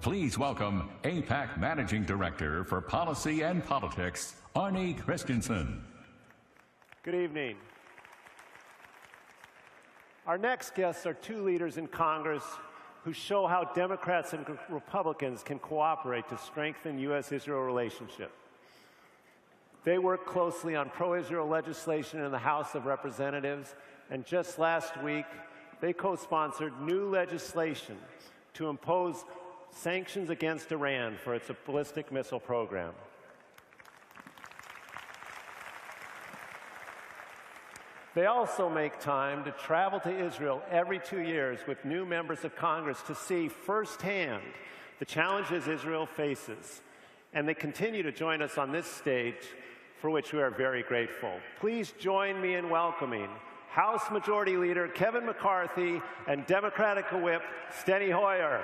Please welcome Aipac Managing Director for Policy and Politics, Arne Christensen. Good evening. Our next guests are two leaders in Congress who show how Democrats and Republicans can cooperate to strengthen U.S.-Israel relationship. They work closely on pro-Israel legislation in the House of Representatives, and just last week, they co-sponsored new legislation to impose sanctions against Iran for its ballistic missile program. They also make time to travel to Israel every 2 years with new members of Congress to see firsthand the challenges Israel faces. And they continue to join us on this stage, for which we are very grateful. Please join me in welcoming House Majority Leader Kevin McCarthy and Democratic Whip Steny Hoyer.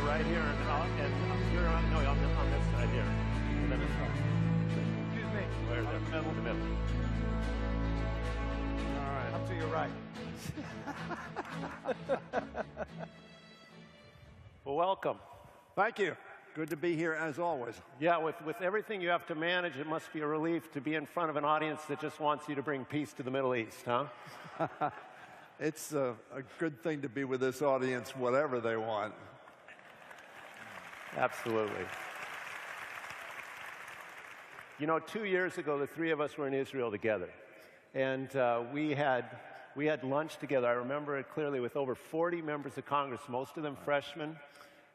Right here, and you're on, no, on this side here. And then it's Excuse me. Where's it? The middle. All right. Up to your right. Well, welcome. Thank you. Good to be here as always. Yeah, with everything you have to manage, it must be a relief to be in front of an audience that just wants you to bring peace to the Middle East, huh? It's a good thing to be with this audience, whatever they want. Absolutely. You know, 2 years ago, the three of us were in Israel together, and we had lunch together. I remember it clearly, with over 40 members of Congress, most of them freshmen,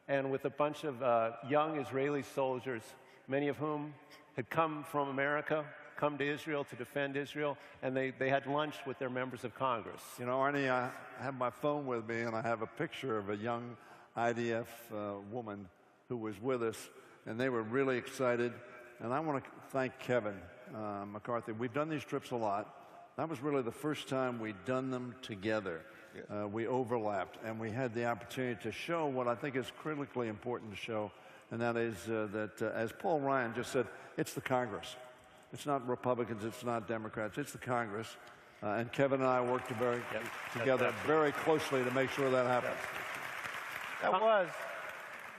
and with a bunch of young Israeli soldiers, many of whom had come from America, come to Israel to defend Israel, and they had lunch with their members of Congress. You know, Arnie, I have my phone with me, and I have a picture of a young IDF woman who was with us, and they were really excited. And I want to thank Kevin McCarthy. We've done these trips a lot. That was really the first time we'd done them together. Yeah. We overlapped, and we had the opportunity to show what I think is critically important to show, and that is that, as Paul Ryan just said, it's the Congress. It's not Republicans, it's not Democrats, it's the Congress. And Kevin and I worked together very closely to make sure that happened. That was.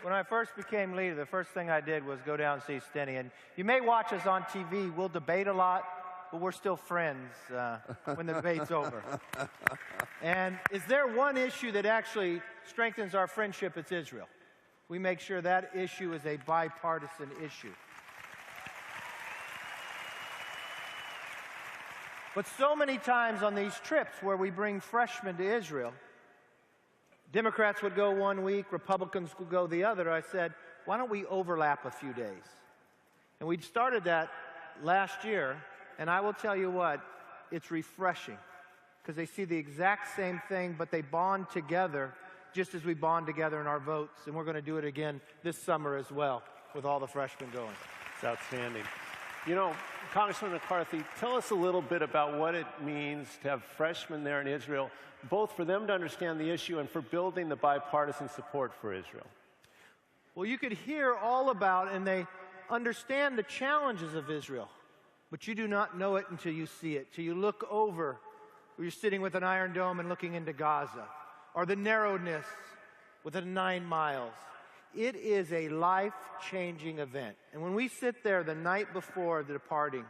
When I first became leader, the first thing I did was go down and see Steny. And you may watch us on TV. We'll debate a lot, but we're still friends when the debate's over. And is there one issue that actually strengthens our friendship? It's Israel. We make sure that issue is a bipartisan issue. But so many times on these trips where we bring freshmen to Israel, Democrats would go 1 week, Republicans would go the other. I said, why don't we overlap a few days? And we started that last year, and I will tell you what, it's refreshing, because they see the exact same thing, but they bond together just as we bond together in our votes. And we're going to do it again this summer as well, with all the freshmen going. It's outstanding. You know, Congressman McCarthy, tell us a little bit about what it means to have freshmen there in Israel, both for them to understand the issue and for building the bipartisan support for Israel. Well, you could hear all about, and they understand the challenges of Israel, but you do not know it until you see it, till you look over, or you're sitting with an Iron Dome and looking into Gaza, or the narrowness within 9 miles. It is a life-changing event. And when we sit there the night before the departing,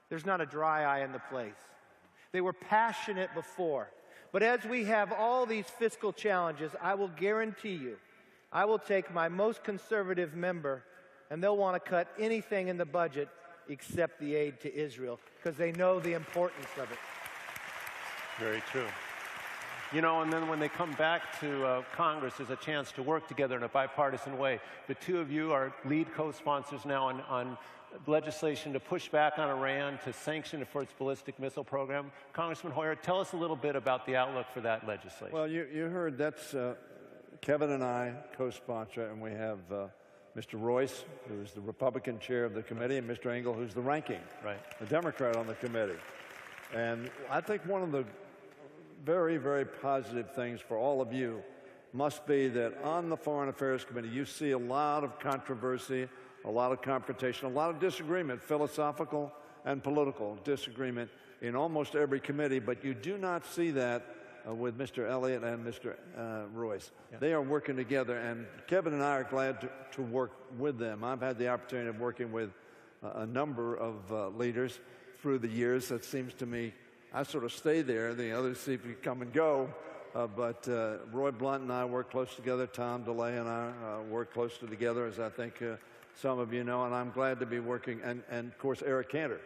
there's not a dry eye in the place. They were passionate before. But as we have all these fiscal challenges, I will guarantee you, I will take my most conservative member, and they'll want to cut anything in the budget except the aid to Israel, because they know the importance of it. Very true. You know, and then when they come back to Congress, there's a chance to work together in a bipartisan way. The two of you are lead co-sponsors now on legislation to push back on Iran, to sanction it for its ballistic missile program. Congressman Hoyer, tell us a little bit about the outlook for that legislation. Well, you heard that's Kevin and I co-sponsor, and we have Mr. Royce, who is the Republican chair of the committee, and Mr. Engel, who's the ranking, the Democrat on the committee. And I think one of the very, very positive things for all of you must be that on the Foreign Affairs Committee, you see a lot of controversy, a lot of confrontation, a lot of disagreement, philosophical and political disagreement in almost every committee, but you do not see that with Mr. Elliott and Mr. Royce. Yeah. They are working together, and Kevin and I are glad to work with them. I've had the opportunity of working with a number of leaders through the years. It seems to me I sort of stay there. The others see if you come and go. But Roy Blunt and I work close together. Tom DeLay and I work closely together, as I think some of you know. And I'm glad to be working, and of course, Eric Cantor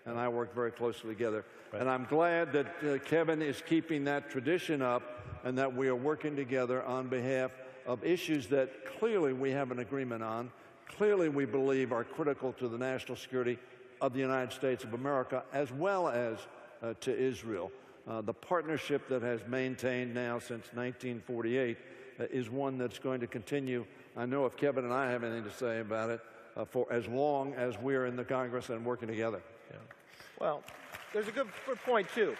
and I work very closely together. Right. And I'm glad that Kevin is keeping that tradition up and that we are working together on behalf of issues that clearly we have an agreement on, clearly we believe are critical to the national security of the United States of America, as well as to Israel. The partnership that has maintained now since 1948 is one that's going to continue. I know if Kevin and I have anything to say about it, for as long as we're in the Congress and working together. Yeah. Well, there's a good point, too.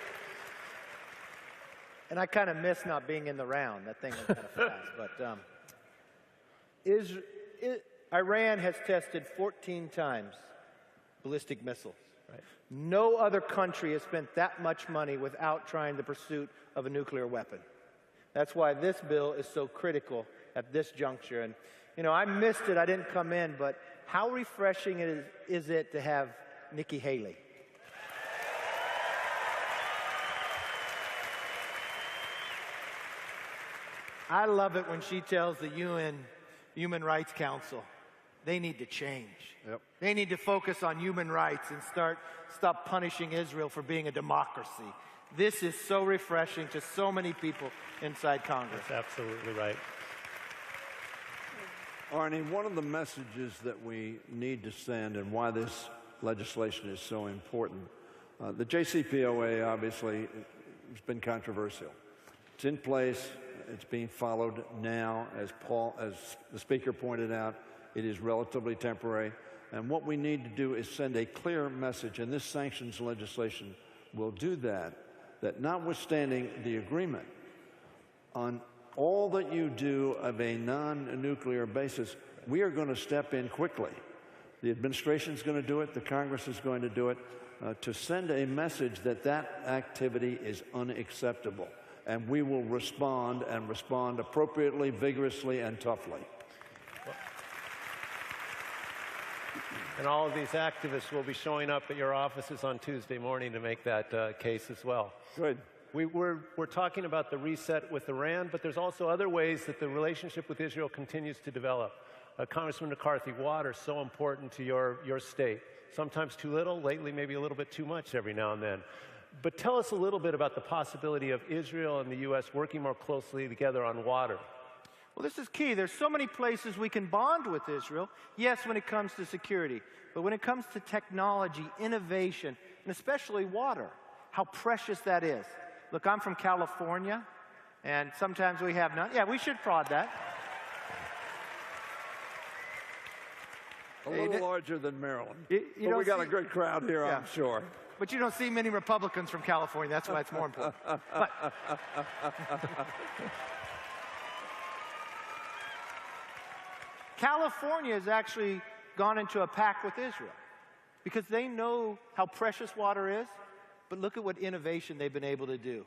And I kind of miss not being in the round. That thing was kind of fast. But Iran has tested 14 times ballistic missiles. Right. No other country has spent that much money without trying the pursuit of a nuclear weapon. That's why this bill is so critical at this juncture. And, you know, I missed it. I didn't come in. But how refreshing is it to have Nikki Haley? I love it when she tells the UN Human Rights Council they need to change. Yep. They need to focus on human rights and stop punishing Israel for being a democracy. This is so refreshing to so many people inside Congress. That's absolutely right. Arnie, one of the messages that we need to send and why this legislation is so important, the JCPOA obviously has been controversial. It's in place. It's being followed now, as the Speaker pointed out. It is relatively temporary. And what we need to do is send a clear message, and this sanctions legislation will do that, that notwithstanding the agreement on all that you do of a non-nuclear basis, we are going to step in quickly. The administration is going to do it. The Congress is going to do it, to send a message that that activity is unacceptable. And we will respond, and respond appropriately, vigorously, and toughly. And all of these activists will be showing up at your offices on Tuesday morning to make that case as well. Good. We're talking about the reset with Iran, but there's also other ways that the relationship with Israel continues to develop. Congressman McCarthy, water is so important to your state. Sometimes too little, lately maybe a little bit too much every now and then. But tell us a little bit about the possibility of Israel and the U.S. working more closely together on water. Well, this is key. There's so many places we can bond with Israel. Yes, when it comes to security, but when it comes to technology, innovation, and especially water, how precious that is. Look, I'm from California, and sometimes we have none. Yeah, we should prod that. A little larger than Maryland. But we got a good crowd here, yeah. I'm sure. But you don't see many Republicans from California. That's why it's more important. But, California has actually gone into a pact with Israel because they know how precious water is, but look at what innovation they've been able to do.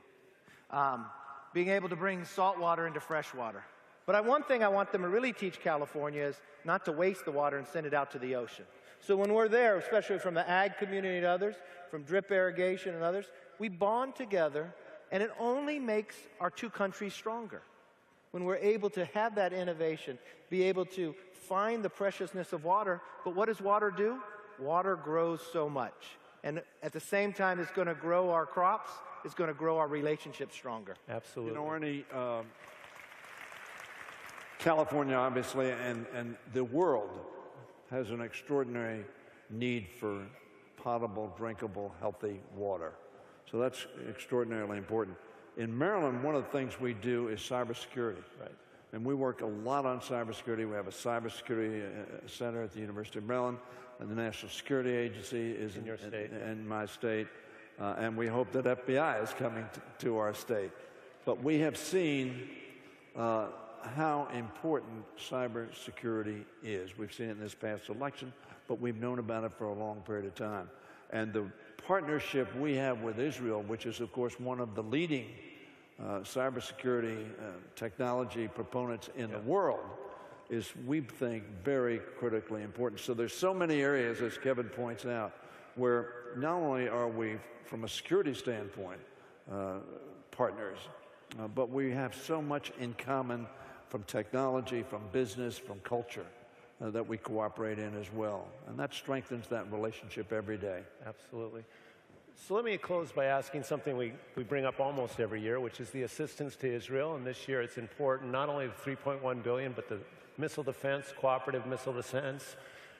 Being able to bring salt water into fresh water. But one thing I want them to really teach California is not to waste the water and send it out to the ocean. So when we're there, especially from the ag community and others, from drip irrigation and others, we bond together, and it only makes our two countries stronger. When we're able to have that innovation, be able to find the preciousness of water. But what does water do? Water grows so much. And at the same time, it's going to grow our crops. It's going to grow our relationships stronger. Absolutely. You know, Ernie, California, obviously, and the world has an extraordinary need for potable, drinkable, healthy water. So that's extraordinarily important. In Maryland, one of the things we do is cybersecurity. Right. And we work a lot on cybersecurity. We have a cybersecurity center at the University of Maryland, and the National Security Agency is in your state, in my state. And we hope that FBI is coming to our state. But we have seen how important cybersecurity is. We've seen it in this past election, but we've known about it for a long period of time. And the partnership we have with Israel, which is, of course, one of the leading cybersecurity technology proponents in the world, is, we think, very critically important. So there's so many areas, as Kevin points out, where not only are we, from a security standpoint, partners, but we have so much in common from technology, from business, from culture, that we cooperate in as well. And that strengthens that relationship every day. Absolutely. So let me close by asking something we bring up almost every year, which is the assistance to Israel. And this year it's important, not only the $3.1 billion, but the missile defense, cooperative missile defense.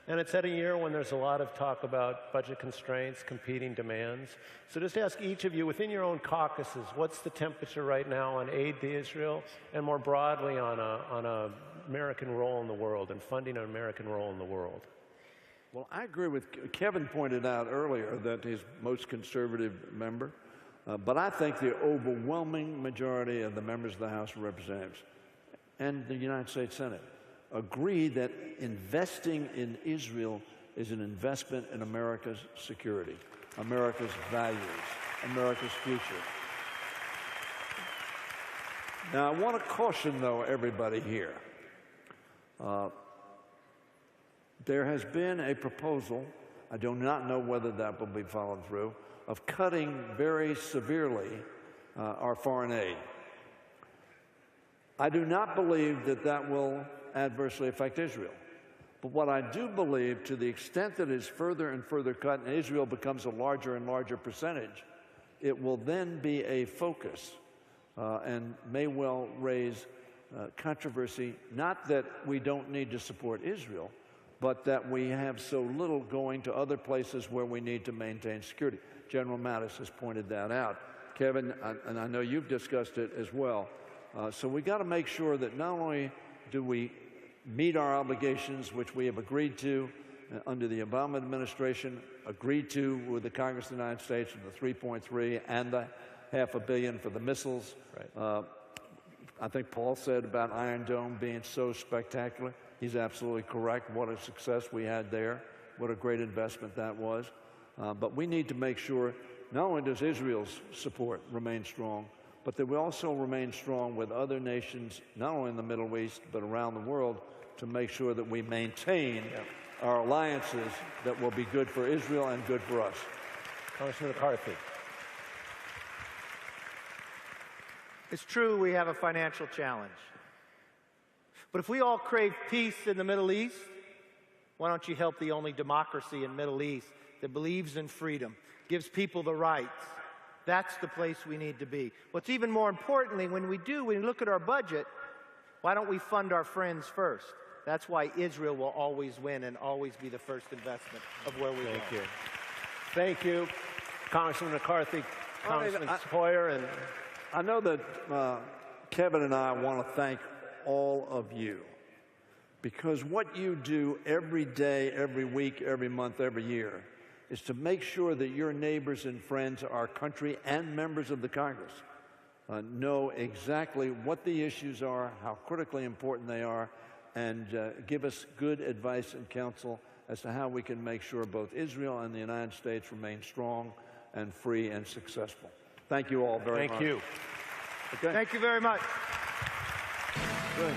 And it's at a year when there's a lot of talk about budget constraints, competing demands. So just ask each of you, within your own caucuses, what's the temperature right now on aid to Israel, and more broadly on a American role in the world and funding an American role in the world? Well, I agree with Kevin pointed out earlier that he's most conservative member, but I think the overwhelming majority of the members of the House of Representatives and the United States Senate agree that investing in Israel is an investment in America's security, America's values, America's future. Now, I want to caution, though, everybody here. There has been a proposal, I do not know whether that will be followed through, of cutting very severely our foreign aid. I do not believe that that will adversely affect Israel. But what I do believe, to the extent that it is further and further cut and Israel becomes a larger and larger percentage, it will then be a focus and may well raise controversy, not that we don't need to support Israel, but that we have so little going to other places where we need to maintain security. General Mattis has pointed that out. Kevin, and I know you've discussed it as well. So we got to make sure that not only do we meet our obligations, which we have agreed to under the Obama administration, agreed to with the Congress of the United States, of the 3.3 and the $500 million for the missiles. Right. I think Paul said about Iron Dome being so spectacular. He's absolutely correct. What a success we had there. What a great investment that was. But we need to make sure not only does Israel's support remain strong, but that we also remain strong with other nations, not only in the Middle East, but around the world, to make sure that we maintain our alliances that will be good for Israel and good for us. Congressman McCarthy. It's true we have a financial challenge. But if we all crave peace in the Middle East, why don't you help the only democracy in the Middle East that believes in freedom, gives people the rights? That's the place we need to be. What's even more importantly, when we look at our budget, why don't we fund our friends first? That's why Israel will always win and always be the first investment of where we go. Thank you. Thank you, Congressman McCarthy, Congressman Hoyer. And I know that Kevin and I want to thank all of you, because what you do every day, every week, every month, every year is to make sure that your neighbors and friends, our country, and members of the Congress know exactly what the issues are, how critically important they are, and give us good advice and counsel as to how we can make sure both Israel and the United States remain strong and free and successful. Thank you all very much. Thank you. Okay. Thank you very much. Good.